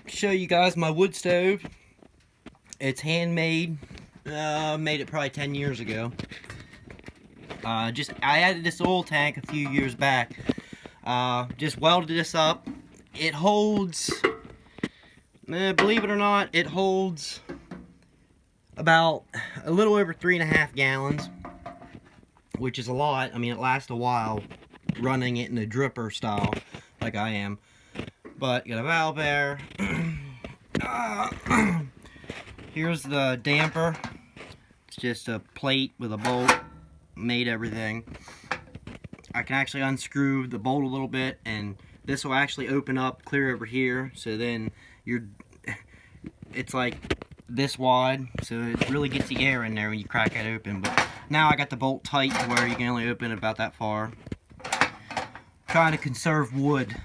show you guys my wood stove. It's handmade. Made it probably 10 years ago. I added this oil tank a few years back. Just welded this up. It holds, believe it or not, it holds about a little over 3.5 gallons, which is a lot. I mean, it lasts a while running it in a dripper style like I am. But got a valve there. Here's the damper. It's just a plate with a bolt. Made everything. I can actually unscrew the bolt a little bit, and this will actually open up clear over here. So then it's like this wide, so it really gets the air in there when you crack it open. But now I got the bolt tight to where you can only open it about that far. Trying to conserve wood.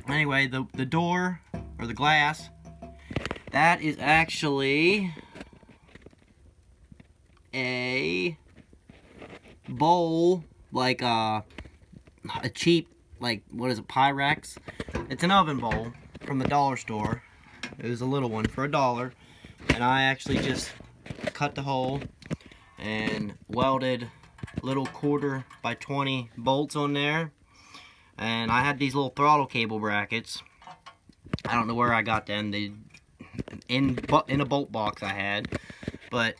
Anyway, the door, or the glass, that is actually a bowl, like a cheap, like, what is it, Pyrex? It's an oven bowl from the dollar store. It was a little one for $1. And I actually just cut the hole and welded little 1/4 by 20 bolts on there. And I had these little throttle cable brackets. I don't know where I got them. They in a bolt box I had, but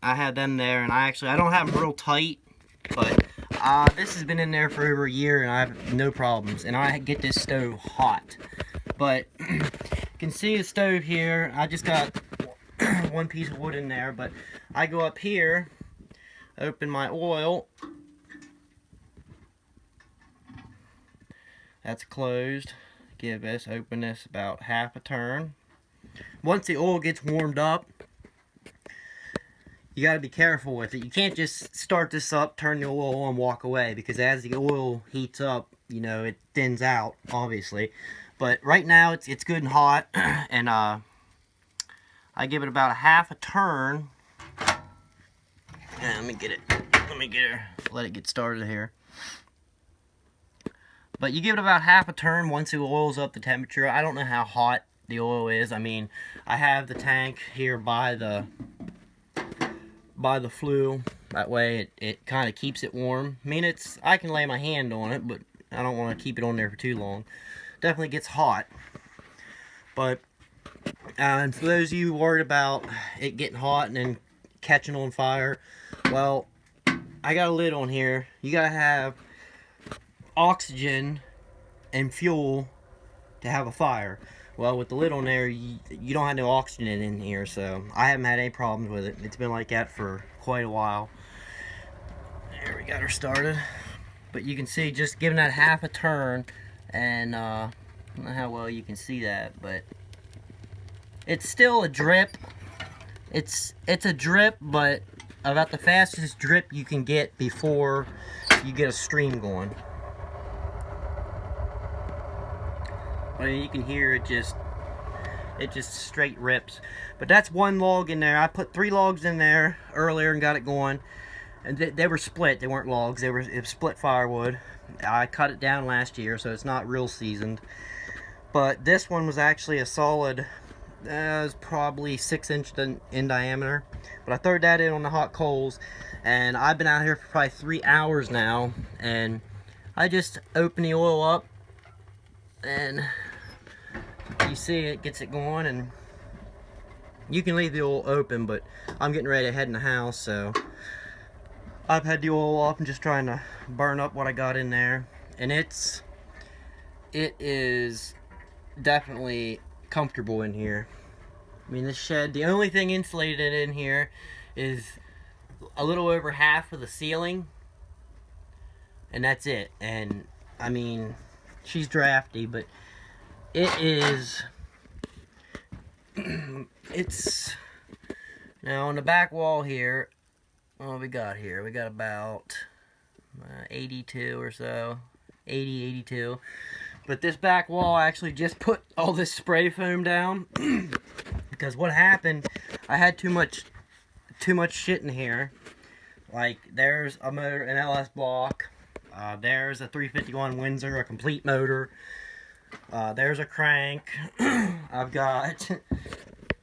I had them there, and I don't have them real tight, but this has been in there for over a year, and I have no problems. And I get this stove hot, but you can see the stove here. I just got one piece of wood in there, but I go up here, open my oil. That's closed. Open this about half a turn. Once the oil gets warmed up, you got to be careful with it. You can't just start this up, turn the oil on, walk away, because as the oil heats up, you know, it thins out, obviously. But right now, it's good and hot, and I give it about a half a turn. Let me get it. Let it get started here. But you give it about half a turn once the oil's up the temperature. I don't know how hot the oil is. I mean, I have the tank here by the flue. That way it kind of keeps it warm. I mean, I can lay my hand on it, but I don't want to keep it on there for too long. Definitely gets hot. But and for those of you worried about it getting hot and then catching on fire, well, I got a lid on here. You gotta have oxygen and fuel to have a fire. Well, with the lid on there, you don't have no oxygen in here, so I haven't had any problems with it. It's been like that for quite a while. There, we got her started. But you can see, just giving that half a turn, and I don't know how well you can see that, but it's still a drip. It's a drip, but about the fastest drip you can get before you get a stream going. I mean, you can hear it just straight rips. But that's one log in there. I put 3 logs in there earlier and got it going. And they were split. They weren't logs. It was split firewood. I cut it down last year, so it's not real seasoned. But this one was actually a solid, it was probably 6 inches in diameter. But I threw that in on the hot coals. And I've been out here for probably 3 hours now. And I just open the oil up. And you see it gets it going, and you can leave the oil open, but I'm getting ready to head in the house, so I've had the oil off and just trying to burn up what I got in there. And it is definitely comfortable in here. I mean, this shed, the only thing insulated in here is a little over half of the ceiling, and that's it. And I mean, she's drafty, but it is, it's, now on the back wall here, what we got here? We got about 82 or so, 80, 82. But this back wall, I actually just put all this spray foam down because what happened, I had too much shit in here. Like, there's a motor, an LS block. There's a 351 Windsor, a complete motor. There's a crank. I've got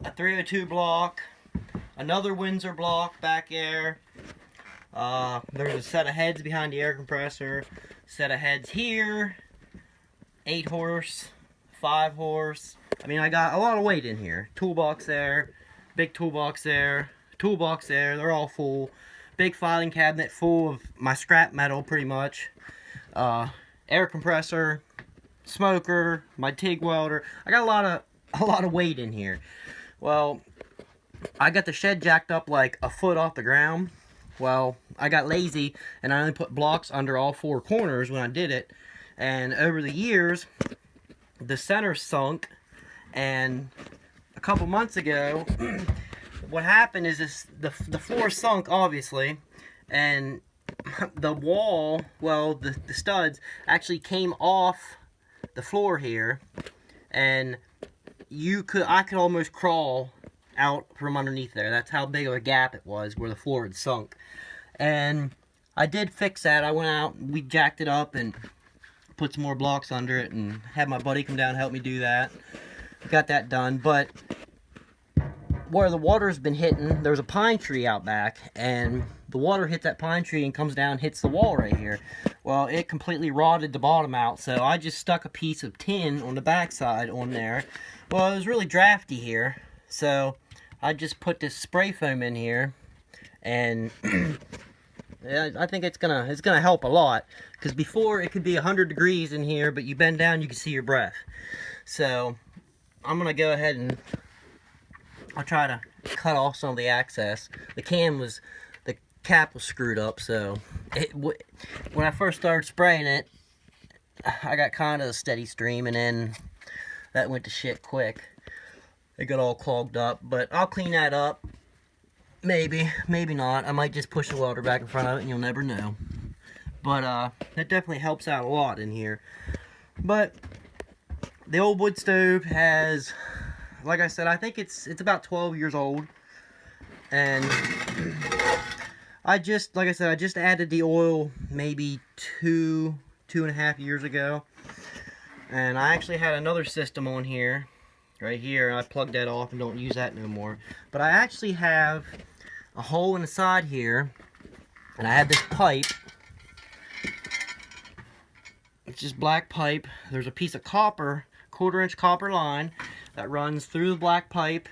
a 302 block, another Windsor block back there. There's a set of heads behind the air compressor, set of heads here, 8 horse, 5 horse. I mean, I got a lot of weight in here. Toolbox there, big toolbox there, toolbox there, they're all full. Big filing cabinet full of my scrap metal, pretty much. Air compressor, smoker, my TIG welder. I got a lot of weight in here. Well, I got the shed jacked up like a foot off the ground. Well, I got lazy and I only put blocks under all 4 corners when I did it. And over the years, the center sunk. And a couple months ago, what happened is the floor sunk, obviously, and the wall, well, the studs actually came off the floor here, and I could almost crawl out from underneath there. That's how big of a gap it was where the floor had sunk. And I did fix that. I went out, we jacked it up and put some more blocks under it, and had my buddy come down and help me do that. Got that done. But where the water's been hitting, there's a pine tree out back, and the water hit that pine tree and comes down and hits the wall right here. Well, it completely rotted the bottom out, so I just stuck a piece of tin on the backside on there. Well, it was really drafty here, so I just put this spray foam in here, and yeah, I think it's gonna help a lot, because before it could be 100 degrees in here, but you bend down, you can see your breath. So I'm gonna go ahead and I'll try to cut off some of the access. The cap was screwed up, so when I first started spraying it, I got kind of a steady stream, and then that went to shit quick. It got all clogged up, but I'll clean that up. Maybe not. I might just push the water back in front of it, and you'll never know. But that definitely helps out a lot in here. But the old wood stove has, like I said, I think it's about 12 years old, and like I said, I just added the oil maybe two and a half years ago, and I actually had another system on here, right here, and I plugged that off and don't use that no more. But I actually have a hole in the side here, and I have this pipe. It's just black pipe. There's a piece of copper, 1/4-inch copper line that runs through the black pipe.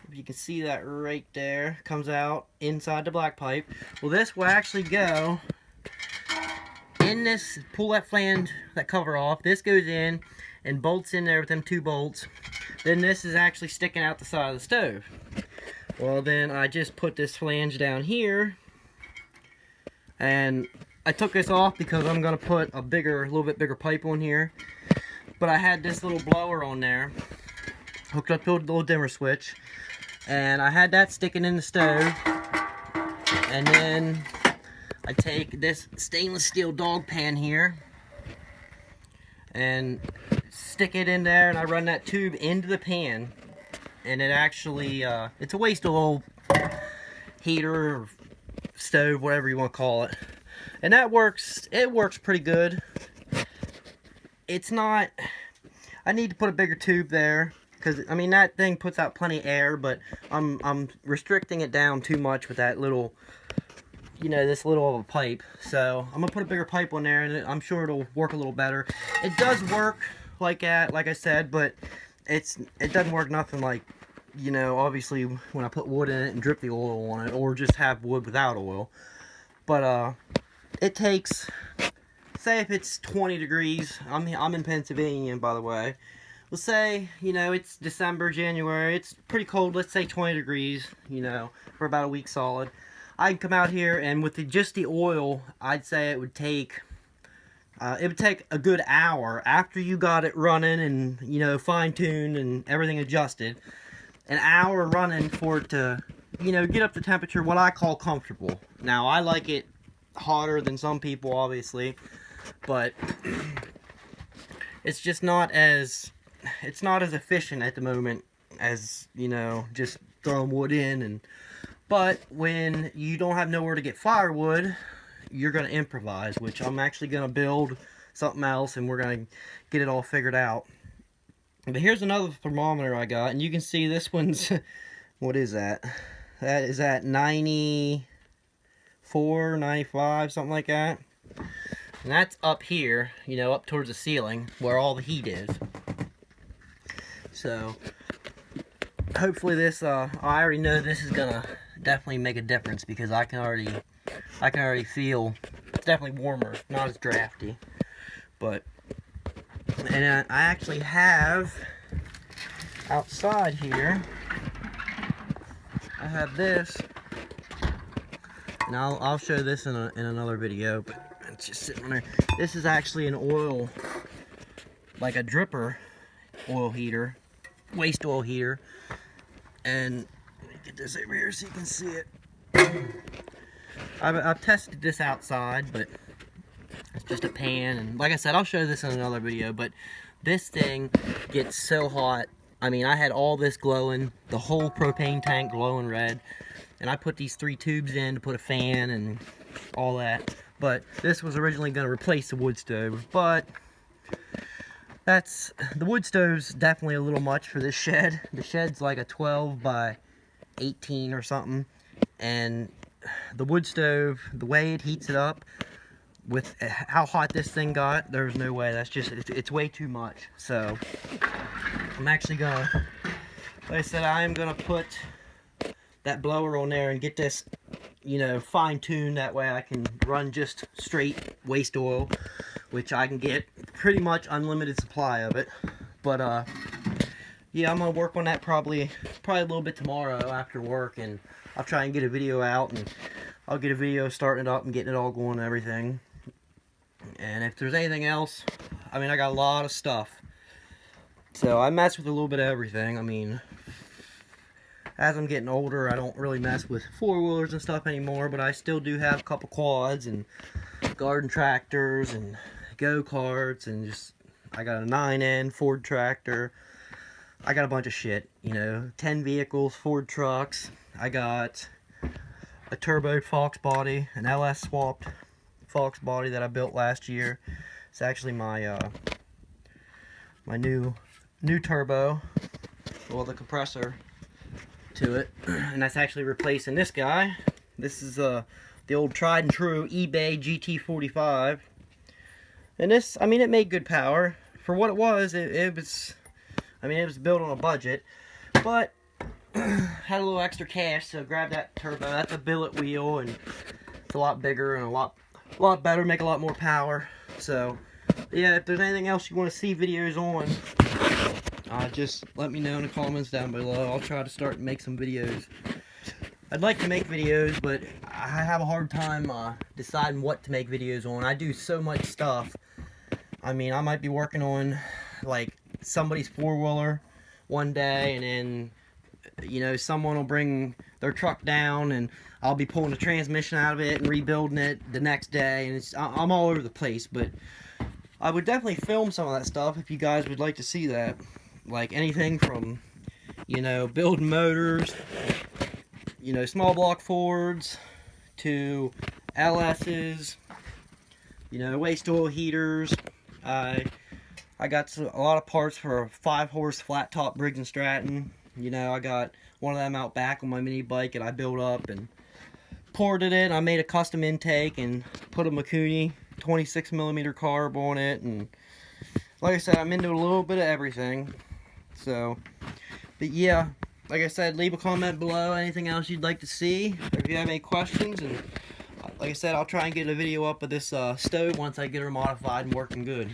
If you can see that right there, comes out inside the black pipe. Well, this will actually go in this, pull that flange, that cover off. This goes in and bolts in there with them 2 bolts. Then this is actually sticking out the side of the stove. Well, then I just put this flange down here, and I took this off because I'm going to put a little bit bigger pipe on here. But I had this little blower on there, hooked up to a little dimmer switch, and I had that sticking in the stove. And then I take this stainless steel dog pan here and stick it in there, and I run that tube into the pan, and it actually it's a waste of old heater or stove, whatever you want to call it, and that works. It works pretty good. It's not, I need to put a bigger tube there, because I mean that thing puts out plenty of air, but I'm restricting it down too much with that little, this little of a pipe. So I'm gonna put a bigger pipe on there, and I'm sure it'll work a little better. It does work like that, like I said, but it doesn't work nothing like, obviously when I put wood in it and drip the oil on it, or just have wood without oil. But it takes, say if it's 20 degrees, I'm in Pennsylvania, by the way. We'll say, it's December, January, it's pretty cold, let's say 20 degrees, for about a week solid. I can come out here, and with just the oil, I'd say it would take a good hour after you got it running and, fine-tuned and everything adjusted. An hour running for it to, get up to temperature, what I call comfortable. Now, I like it hotter than some people, obviously, but it's just not as efficient at the moment as, just throwing wood in. But when you don't have nowhere to get firewood, you're going to improvise, which I'm actually going to build something else, and we're gonna get it all figured out. But here's another thermometer I got, and you can see this one's what is that? That is at 94, 95, something like that. And that's up here, you know, up towards the ceiling where all the heat is. So hopefully this, I already know this is gonna definitely make a difference, because I can already feel it's definitely warmer, not as drafty. But, and I actually have outside here, I have this, and I'll show this in another video, but it's just sitting on there. This is actually an oil, like a dripper oil heater, waste oil heater. And let me get this over here so you can see it. I've tested this outside, but it's just a pan, and like I said, I'll show this in another video. But this thing gets so hot. I mean, I had all this glowing, the whole propane tank glowing red, and I put these 3 tubes in to put a fan and all that. But this was originally going to replace the wood stove, but the wood stove's definitely a little much for this shed. The shed's like a 12 by 18 or something, and the wood stove, the way it heats it up, with how hot this thing got, there's no way. That's just, it's way too much. So I'm actually gonna, like I said, I am gonna put that blower on there and get this, you know, fine-tuned. That way I can run just straight waste oil, which I can get pretty much unlimited supply of it. But yeah, I'm gonna work on that probably a little bit tomorrow after work, and I'll try and get a video out, and I'll get a video starting it up and getting it all going and everything. And if there's anything else, I mean, I got a lot of stuff, so I mess with a little bit of everything. I mean, as I'm getting older, I don't really mess with four-wheelers and stuff anymore, but I still do have a couple quads and garden tractors and go-karts, and just, I got a 9N Ford tractor. I got a bunch of shit, you know, 10 vehicles, Ford trucks. I got a turbo Fox body, an LS swapped Fox body that I built last year. It's actually my my new turbo, well, the compressor to it, and that's actually replacing this guy. This is the old tried and true eBay GT45, and this, I mean, it made good power for what it was. It was, I mean, it was built on a budget, but had a little extra cash, so grab that turbo. That's a billet wheel, and it's a lot bigger and a lot better, make a lot more power. So yeah, if there's anything else you want to see videos on, just let me know in the comments down below. I'll try to start and make some videos. I'd like to make videos, but I have a hard time deciding what to make videos on. I do so much stuff. I mean, I might be working on like somebody's four-wheeler one day, and then, you know, someone will bring their truck down, and I'll be pulling the transmission out of it and rebuilding it the next day, and I'm all over the place. But I would definitely film some of that stuff if you guys would like to see that. Like anything from, you know, building motors, you know, small block Fords, to LS's, you know, waste oil heaters. I got a lot of parts for a 5-horse flat top Briggs & Stratton. You know, I got one of them out back on my mini bike, and I built up and ported it. I made a custom intake and put a Mikuni 26mm carb on it, and like I said, I'm into a little bit of everything. So, but yeah, like I said, leave a comment below anything else you'd like to see, or if you have any questions. And like I said, I'll try and get a video up of this stove once I get her modified and working good.